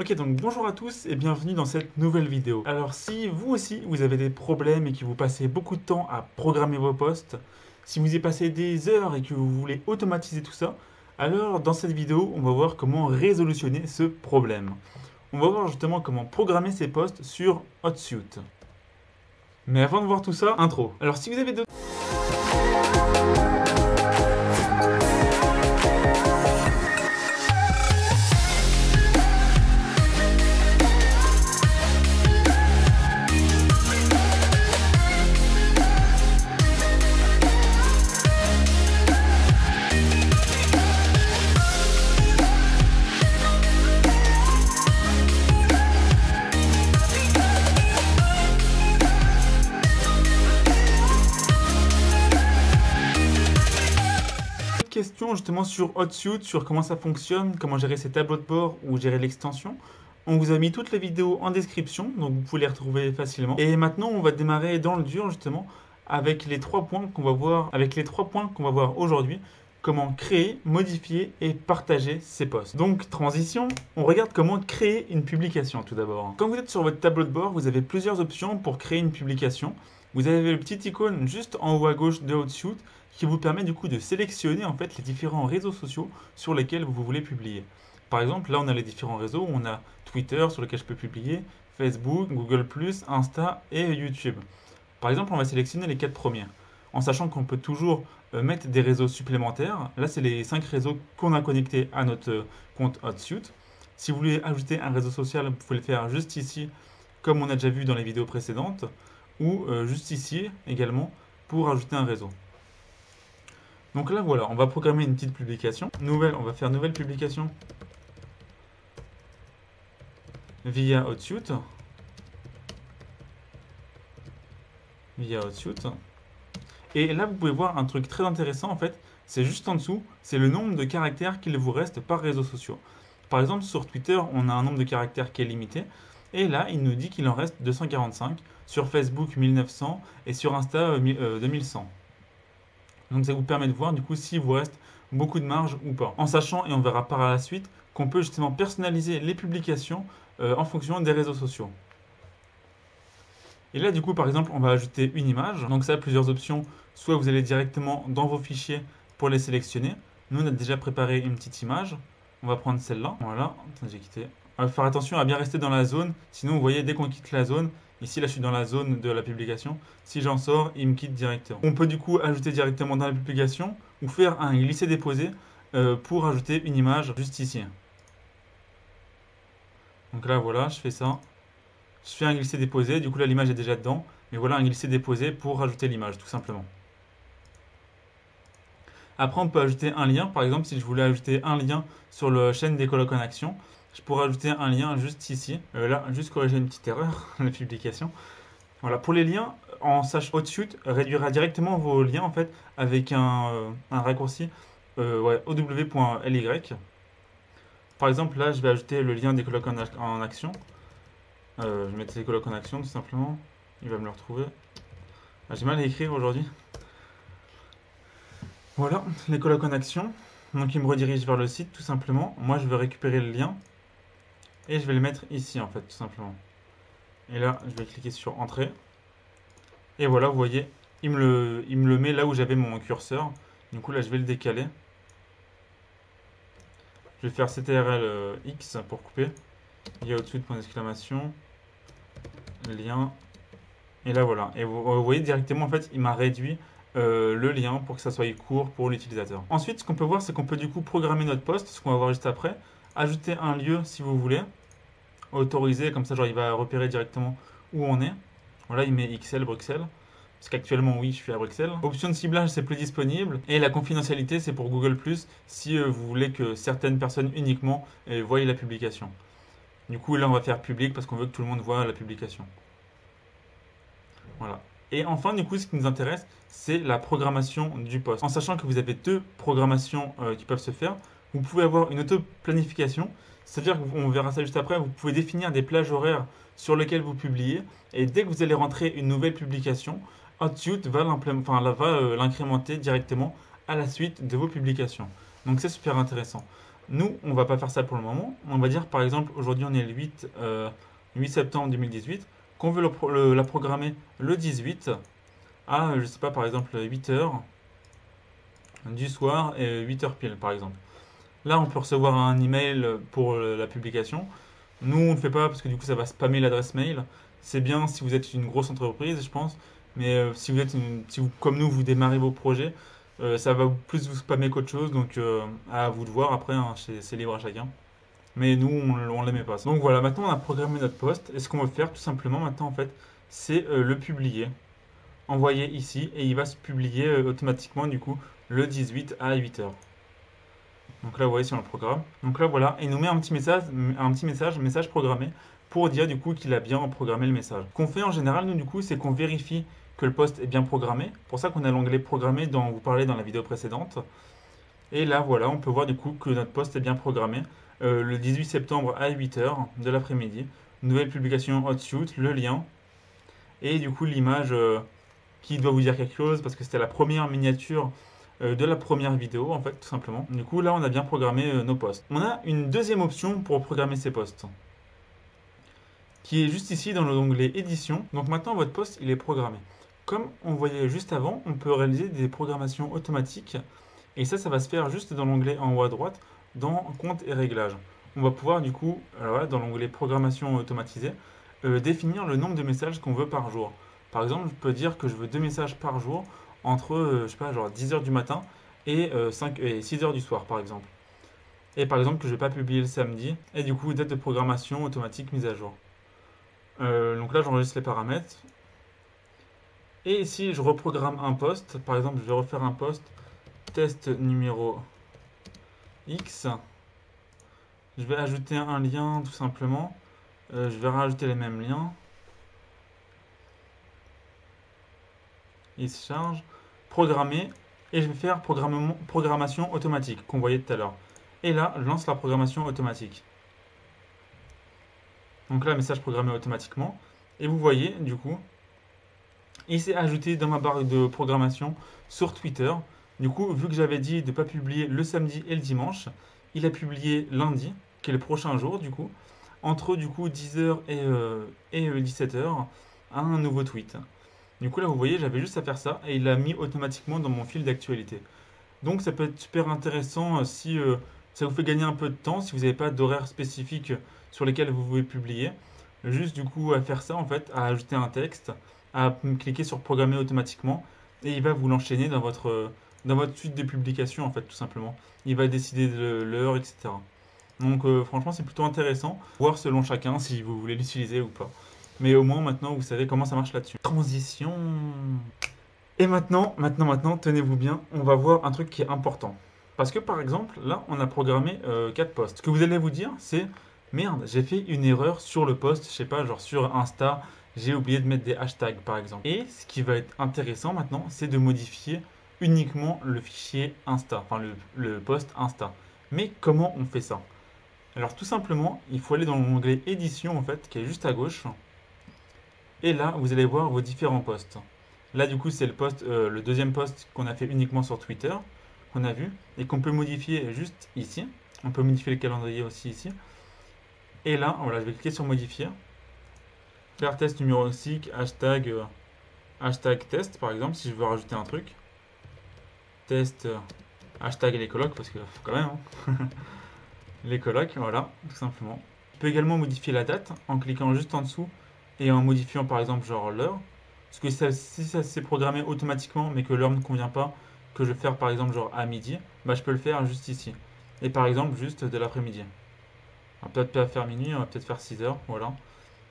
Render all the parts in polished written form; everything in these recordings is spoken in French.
Ok, donc bonjour à tous et bienvenue dans cette nouvelle vidéo. Alors si vous aussi vous avez des problèmes et que vous passez beaucoup de temps à programmer vos posts, si vous y passez des heures et que vous voulez automatiser tout ça, alors dans cette vidéo on va voir comment résolutionner ce problème. On va voir justement comment programmer ces posts sur HotSuite. Mais avant de voir tout ça, intro. Alors si vous avez d'autres questions justement sur HotSuite, sur comment ça fonctionne, comment gérer ses tableaux de bord ou gérer l'extension, on vous a mis toutes les vidéos en description, donc vous pouvez les retrouver facilement. Et maintenant, on va démarrer dans le dur justement avec les trois points qu'on va voir, aujourd'hui. Comment créer, modifier et partager ces posts. Donc, transition, on regarde comment créer une publication tout d'abord. Quand vous êtes sur votre tableau de bord, vous avez plusieurs options pour créer une publication. Vous avez le petit icône juste en haut à gauche de HotSuite qui vous permet du coup de sélectionner en fait les différents réseaux sociaux sur lesquels vous voulez publier. Par exemple, là on a les différents réseaux, on a Twitter sur lequel je peux publier, Facebook, Google+, Insta et YouTube. Par exemple, on va sélectionner les 4 premières, en sachant qu'on peut toujours mettre des réseaux supplémentaires. Là, c'est les 5 réseaux qu'on a connectés à notre compte HotSuite. Si vous voulez ajouter un réseau social, vous pouvez le faire juste ici, comme on a déjà vu dans les vidéos précédentes, ou juste ici également pour ajouter un réseau. Donc là, voilà, on va programmer une petite publication. On va faire nouvelle publication via HotSuite. Et là, vous pouvez voir un truc très intéressant en fait. C'est juste en dessous, c'est le nombre de caractères qu'il vous reste par réseau social. Par exemple, sur Twitter, on a un nombre de caractères qui est limité. Et là, il nous dit qu'il en reste 245. Sur Facebook, 1900. Et sur Insta, 2100. Donc ça vous permet de voir du coup s'il vous reste beaucoup de marge ou pas. En sachant, et on verra par la suite, qu'on peut justement personnaliser les publications en fonction des réseaux sociaux. Et là du coup par exemple on va ajouter une image. Donc ça a plusieurs options. Soit vous allez directement dans vos fichiers pour les sélectionner. Nous on a déjà préparé une petite image. On va prendre celle-là. Voilà, attendez, j'ai quitté. On va faire attention à bien rester dans la zone. Sinon vous voyez dès qu'on quitte la zone, ici, là, je suis dans la zone de la publication. Si j'en sors, il me quitte directement. On peut du coup ajouter directement dans la publication ou faire un glisser-déposer pour ajouter une image juste ici. Donc là, voilà, je fais ça. Je fais un glisser-déposer. Du coup, là, l'image est déjà dedans. Mais voilà, un glisser-déposer pour rajouter l'image, tout simplement. Après, on peut ajouter un lien. Par exemple, si je voulais ajouter un lien sur la chaîne des colloques en action, je pourrais ajouter un lien juste ici. Là, juste corriger une petite erreur, la publication. Voilà, pour les liens, en sachant HotSuite réduira directement vos liens en fait avec un raccourci ow.ly. Par exemple, là, je vais ajouter le lien des colloques en action. Je vais mettre les colloques en action tout simplement. Il va me le retrouver. Ah, j'ai mal à écrire aujourd'hui. Voilà, les colloques en action. Donc, il me redirige vers le site tout simplement. Moi, je vais récupérer le lien. Et je vais le mettre ici en fait tout simplement. Et là je vais cliquer sur entrée. Et voilà vous voyez il me le met là où j'avais mon curseur. Du coup là je vais le décaler. Je vais faire CTRL X pour couper. Il y a au-dessus de point d'exclamation. Lien. Et là voilà. Et vous voyez directement en fait il m'a réduit le lien pour que ça soit court pour l'utilisateur. Ensuite ce qu'on peut voir c'est qu'on peut du coup programmer notre post, ce qu'on va voir juste après. Ajouter un lieu si vous voulez. Autoriser, comme ça genre il va repérer directement où on est. Voilà, il met XL, Bruxelles. Parce qu'actuellement, oui, je suis à Bruxelles. Option de ciblage, c'est plus disponible. Et la confidentialité, c'est pour Google+, si vous voulez que certaines personnes uniquement voient la publication. Du coup, là, on va faire public parce qu'on veut que tout le monde voit la publication. Voilà. Et enfin, du coup, ce qui nous intéresse, c'est la programmation du post. En sachant que vous avez deux programmations qui peuvent se faire, vous pouvez avoir une auto-planification. C'est-à-dire qu'on verra ça juste après, vous pouvez définir des plages horaires sur lesquelles vous publiez. Et dès que vous allez rentrer une nouvelle publication, HotSuite va l'incrémenter directement à la suite de vos publications. Donc c'est super intéressant. Nous, on va pas faire ça pour le moment. On va dire par exemple, aujourd'hui on est le 8 septembre 2018, qu'on veut la programmer le 18 à, je sais pas, par exemple 8 heures du soir et 8 heures pile par exemple. Là, on peut recevoir un email pour la publication. Nous, on ne le fait pas parce que du coup, ça va spammer l'adresse mail. C'est bien si vous êtes une grosse entreprise, je pense. Mais si vous êtes si vous, comme nous, vous démarrez vos projets, ça va plus vous spammer qu'autre chose. Donc, à vous de voir après, hein, c'est libre à chacun. Mais nous, on ne l'aimait pas. Donc voilà, maintenant on a programmé notre post. Et ce qu'on va faire tout simplement maintenant, en fait, c'est le publier. Envoyer ici. Et il va se publier automatiquement, du coup, le 18 à 8 heures. Donc là, vous voyez sur le programme. Donc là, voilà, il nous met message programmé pour dire du coup qu'il a bien programmé le message. Ce qu'on fait en général, nous, du coup, c'est qu'on vérifie que le post est bien programmé. C'est pour ça qu'on a l'onglet programmé dont vous parlez dans la vidéo précédente. Et là, voilà, on peut voir du coup que notre post est bien programmé. Le 18 septembre à 8 heures de l'après-midi. Nouvelle publication HotShoot, le lien. Et du coup, l'image qui doit vous dire quelque chose parce que c'était la première miniature de la première vidéo en fait tout simplement. Du coup là on a bien programmé nos posts. On a une deuxième option pour programmer ces posts qui est juste ici dans l'onglet édition. Donc maintenant votre post il est programmé. Comme on voyait juste avant, on peut réaliser des programmations automatiques et ça va se faire juste dans l'onglet en haut à droite dans compte et réglages. On va pouvoir du coup voilà, dans l'onglet programmation automatisée définir le nombre de messages qu'on veut par jour. Par exemple, je peux dire que je veux 2 messages par jour entre, je sais pas, genre 10 heures du matin et, 6 heures du soir, par exemple. Et par exemple, que je ne vais pas publier le samedi. Et du coup, date de programmation automatique mise à jour. Donc là, j'enregistre les paramètres. Et ici, je reprogramme un post. Par exemple, je vais refaire un post test numéro X. Je vais ajouter un lien tout simplement. Je vais rajouter les mêmes liens. Il se charge, programmer, et je vais faire programmation automatique qu'on voyait tout à l'heure. Et là, je lance la programmation automatique. Donc là, message programmé automatiquement. Et vous voyez, du coup, il s'est ajouté dans ma barre de programmation sur Twitter. Du coup, vu que j'avais dit de ne pas publier le samedi et le dimanche, il a publié lundi, qui est le prochain jour, du coup, entre du coup 10 heures et 17 heures, un nouveau tweet. Du coup, là, vous voyez, j'avais juste à faire ça et il l'a mis automatiquement dans mon fil d'actualité. Donc, ça peut être super intéressant si ça vous fait gagner un peu de temps, si vous n'avez pas d'horaire spécifique sur lesquels vous pouvez publier. Juste, du coup, à faire ça, en fait, à ajouter un texte, à cliquer sur programmer automatiquement et il va vous l'enchaîner dans votre suite de publication, en fait, tout simplement. Il va décider de l'heure, etc. Donc, franchement, c'est plutôt intéressant. Voir selon chacun si vous voulez l'utiliser ou pas. Mais au moins maintenant vous savez comment ça marche là-dessus. Transition. Et maintenant, tenez-vous bien, on va voir un truc qui est important. Parce que par exemple, là, on a programmé 4 posts. Ce que vous allez vous dire, c'est merde, j'ai fait une erreur sur le post, je sais pas, genre sur Insta, j'ai oublié de mettre des hashtags par exemple. Et ce qui va être intéressant maintenant, c'est de modifier uniquement le fichier Insta, enfin le post Insta. Mais comment on fait ça? Alors tout simplement, il faut aller dans l'onglet édition en fait, qui est juste à gauche. Et là, vous allez voir vos différents posts. Là, du coup, c'est le deuxième post qu'on a fait uniquement sur Twitter, qu'on a vu, et qu'on peut modifier juste ici. On peut modifier le calendrier aussi ici. Et là, voilà, je vais cliquer sur modifier. Faire test numéro 6, hashtag test, par exemple, si je veux rajouter un truc. Test, hashtag les colocs, parce que faut quand même, hein. Les colocs, voilà, tout simplement. Je peux également modifier la date en cliquant juste en dessous et en modifiant par exemple genre l'heure. Parce que si ça s'est programmé automatiquement mais que l'heure ne convient pas, que je vais faire par exemple genre à midi, bah je peux le faire juste ici. Et par exemple juste de l'après-midi. On va peut-être pas faire minuit, on va peut-être faire 6 heures, voilà.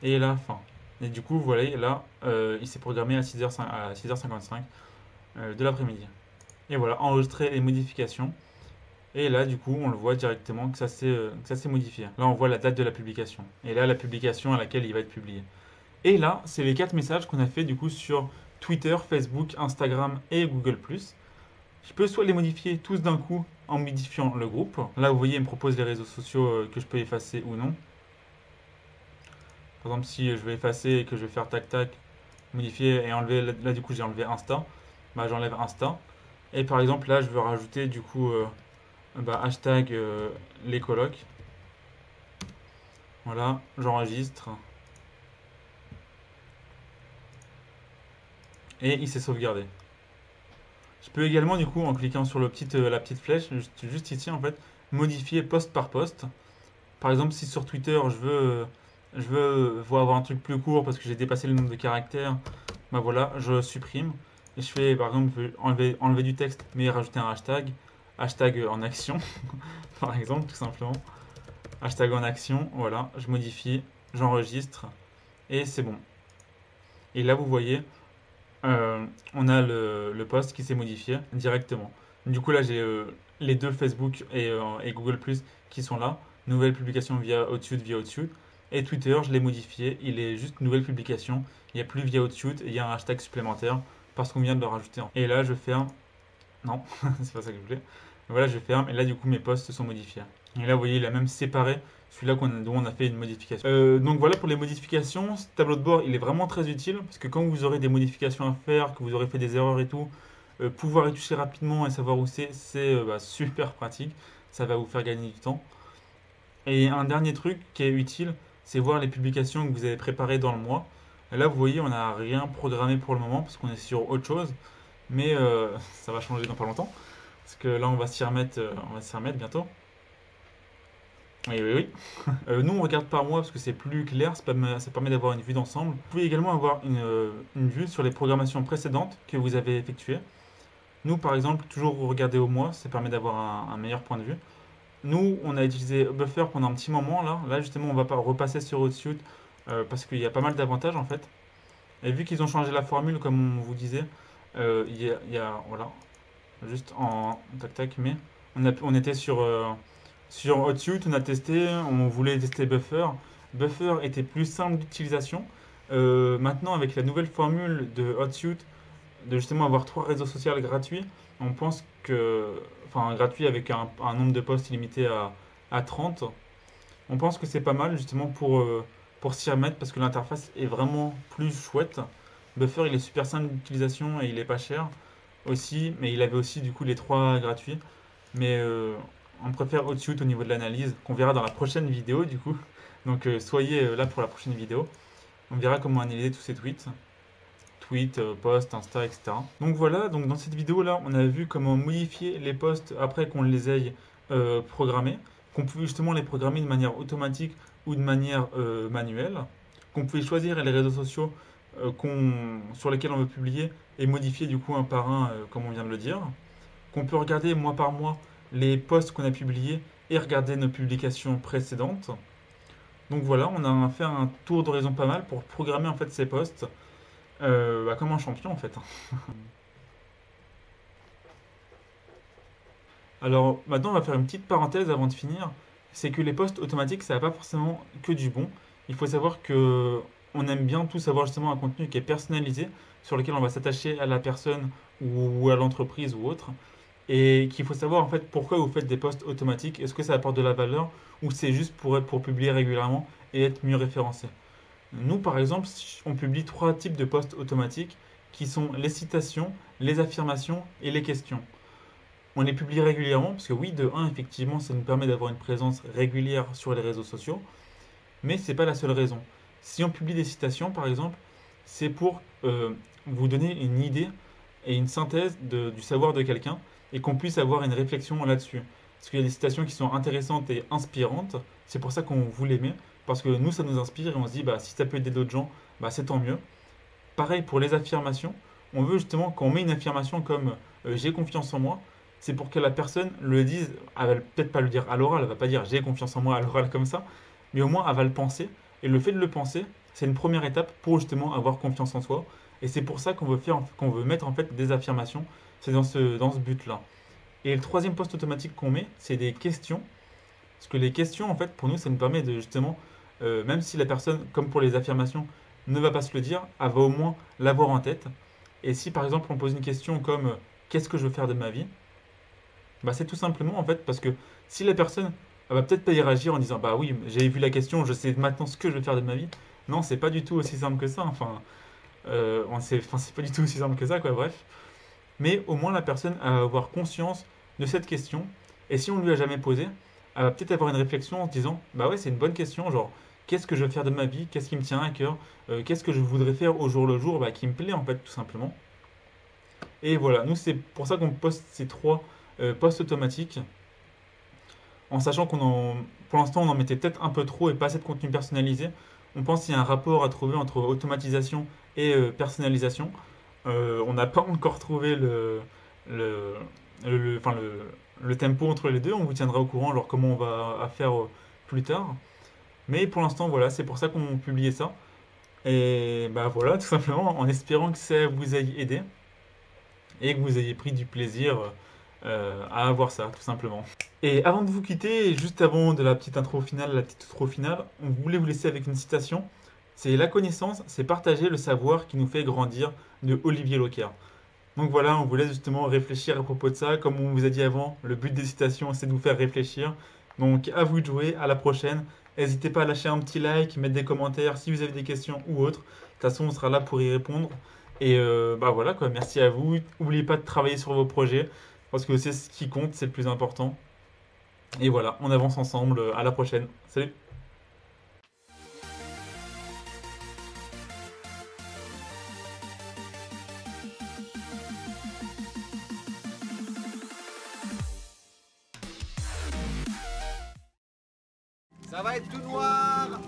Et la fin. Et du coup, vous voyez là, il s'est programmé à 6h55 de l'après-midi. Et voilà, enregistrer les modifications. Et là, du coup, on le voit directement que ça s'est modifié. Là, on voit la date de la publication. Et là, la publication à laquelle il va être publié. Et là, c'est les 4 messages qu'on a fait du coup sur Twitter, Facebook, Instagram et Google+. Je peux soit les modifier tous d'un coup en modifiant le groupe. Là, vous voyez, il me propose les réseaux sociaux que je peux effacer ou non. Par exemple, si je vais effacer et que je vais faire tac tac, modifier et enlever, là du coup j'ai enlevé Insta, bah j'enlève Insta. Et par exemple là je veux rajouter du coup bah, hashtag les colocs. Voilà, j'enregistre. Et il s'est sauvegardé. Je peux également, du coup, en cliquant sur la petite flèche, juste ici, en fait, modifier post par post. Par exemple, si sur Twitter, avoir un truc plus court parce que j'ai dépassé le nombre de caractères, bah voilà, je supprime. Et je fais, par exemple, enlever du texte, mais rajouter un hashtag. Hashtag en action, par exemple, tout simplement. Hashtag en action, voilà, je modifie, j'enregistre, et c'est bon. Et là, vous voyez, on a le post qui s'est modifié directement. Du coup, là, j'ai les deux Facebook et Google Plus qui sont là. Nouvelle publication via Hotsuite, via Hotsuite. Et Twitter, je l'ai modifié. Il est juste nouvelle publication. Il n'y a plus via Hotsuite et il y a un hashtag supplémentaire parce qu'on vient de le rajouter. Et là, je ferme. Non, c'est pas ça que je voulais. Voilà, je ferme. Et là, du coup, mes posts se sont modifiés. Et là, vous voyez, il a même séparé celui-là dont on a fait une modification. Donc voilà pour les modifications. Ce tableau de bord, il est vraiment très utile parce que quand vous aurez des modifications à faire, que vous aurez fait des erreurs et tout, pouvoir y toucher rapidement et savoir où c'est bah, super pratique. Ça va vous faire gagner du temps. Et un dernier truc qui est utile, c'est voir les publications que vous avez préparées dans le mois. Et là, vous voyez, on n'a rien programmé pour le moment parce qu'on est sur autre chose. Mais ça va changer dans pas longtemps. Parce que là, on va s'y remettre bientôt. Oui, oui, oui. Nous, on regarde par mois parce que c'est plus clair, ça permet d'avoir une vue d'ensemble. Vous pouvez également avoir une vue sur les programmations précédentes que vous avez effectuées. Nous, par exemple, toujours regarder au mois, ça permet d'avoir un meilleur point de vue. Nous, on a utilisé Buffer pendant un petit moment là. Là, justement, on va pas repasser sur Hotsuite parce qu'il y a pas mal d'avantages en fait. Et vu qu'ils ont changé la formule, comme on vous disait, voilà, juste en tac tac, mais on était sur Hotsuite, on a testé, on voulait tester Buffer. Buffer était plus simple d'utilisation. Maintenant, avec la nouvelle formule de Hotsuite, de justement avoir trois réseaux sociaux gratuits, on pense que, enfin gratuit avec un nombre de posts illimité à 30, on pense que c'est pas mal justement pour s'y remettre parce que l'interface est vraiment plus chouette. Buffer il est super simple d'utilisation et il est pas cher aussi, mais il avait aussi du coup les trois gratuits. Mais on préfère Hotsuite au niveau de l'analyse, qu'on verra dans la prochaine vidéo du coup. Donc soyez là pour la prochaine vidéo. On verra comment analyser tous ces tweets, posts, Insta, etc. Donc voilà, donc dans cette vidéo là, on a vu comment modifier les posts après qu'on les ait programmés, qu'on pouvait justement les programmer de manière automatique ou de manière manuelle, qu'on pouvait choisir les réseaux sociaux sur lesquels on veut publier et modifier du coup un par un, comme on vient de le dire, qu'on peut regarder mois par mois les posts qu'on a publiés et regarder nos publications précédentes. Donc voilà, on a fait un tour d'horizon pas mal pour programmer en fait ces posts bah, comme un champion en fait. Alors maintenant on va faire une petite parenthèse avant de finir. C'est que les posts automatiques ça n'a pas forcément que du bon. Il faut savoir que on aime bien tous avoir justement un contenu qui est personnalisé, sur lequel on va s'attacher à la personne ou à l'entreprise ou autre. Et qu'il faut savoir en fait pourquoi vous faites des posts automatiques. Est-ce que ça apporte de la valeur ou c'est juste pour publier régulièrement et être mieux référencé. Nous, par exemple, on publie trois types de posts automatiques qui sont les citations, les affirmations et les questions. On les publie régulièrement parce que oui, de un, effectivement, ça nous permet d'avoir une présence régulière sur les réseaux sociaux, mais c'est pas la seule raison. Si on publie des citations, par exemple, c'est pour vous donner une idée et une synthèse du savoir de quelqu'un et qu'on puisse avoir une réflexion là-dessus. Parce qu'il y a des citations qui sont intéressantes et inspirantes, c'est pour ça qu'on vous les met, parce que nous, ça nous inspire et on se dit, bah, si ça peut aider d'autres gens, bah, c'est tant mieux. Pareil pour les affirmations, on veut justement, quand on met une affirmation comme j'ai confiance en moi, c'est pour que la personne le dise, elle va peut-être pas le dire à l'oral, elle va pas dire j'ai confiance en moi à l'oral comme ça, mais au moins elle va le penser. Et le fait de le penser, c'est une première étape pour justement avoir confiance en soi. Et c'est pour ça qu'on veut mettre en fait des affirmations. C'est dans ce but-là. Et le troisième post automatique qu'on met, c'est des questions. Parce que les questions, en fait, pour nous, ça nous permet de justement, même si la personne, comme pour les affirmations, ne va pas se le dire, elle va au moins l'avoir en tête. Et si par exemple on pose une question comme qu'est-ce que je veux faire de ma vie, bah c'est tout simplement en fait parce que si la personne elle va peut-être pas y réagir en disant bah oui j'ai vu la question je sais maintenant ce que je veux faire de ma vie, non c'est pas du tout aussi simple que ça, c'est pas du tout aussi simple que ça quoi bref, mais au moins la personne va avoir conscience de cette question Et si on ne lui a jamais posé, elle va peut-être avoir une réflexion en se disant, bah ouais, c'est une bonne question, genre, qu'est-ce que je veux faire de ma vie, qu'est-ce qui me tient à cœur, qu'est-ce que je voudrais faire au jour le jour, bah, qui me plaît en fait, tout simplement. Et voilà, nous c'est pour ça qu'on poste ces trois posts automatiques, en sachant pour l'instant on en mettait peut-être un peu trop et pas assez de contenu personnalisé. On pense qu'il y a un rapport à trouver entre automatisation et personnalisation. On n'a pas encore trouvé le, enfin, le tempo entre les deux. On vous tiendra au courant, genre comment on va à faire plus tard. Mais pour l'instant, voilà, c'est pour ça qu'on publiait ça. Et bah voilà, tout simplement, en espérant que ça vous ait aidé et que vous ayez pris du plaisir à avoir ça, tout simplement. Et avant de vous quitter, juste avant de la petite intro finale, la petite outro finale, on voulait vous laisser avec une citation. C'est la connaissance, c'est partager le savoir qui nous fait grandir de Olivier Locker. Donc voilà, on vous laisse justement réfléchir à propos de ça. Comme on vous a dit avant, le but des citations, c'est de vous faire réfléchir. Donc à vous de jouer, à la prochaine. N'hésitez pas à lâcher un petit like, mettre des commentaires si vous avez des questions ou autres. De toute façon, on sera là pour y répondre. Et bah voilà quoi, merci à vous. N'oubliez pas de travailler sur vos projets, parce que c'est ce qui compte, c'est le plus important. Et voilà, on avance ensemble. À la prochaine. Salut! Ça va être tout noir.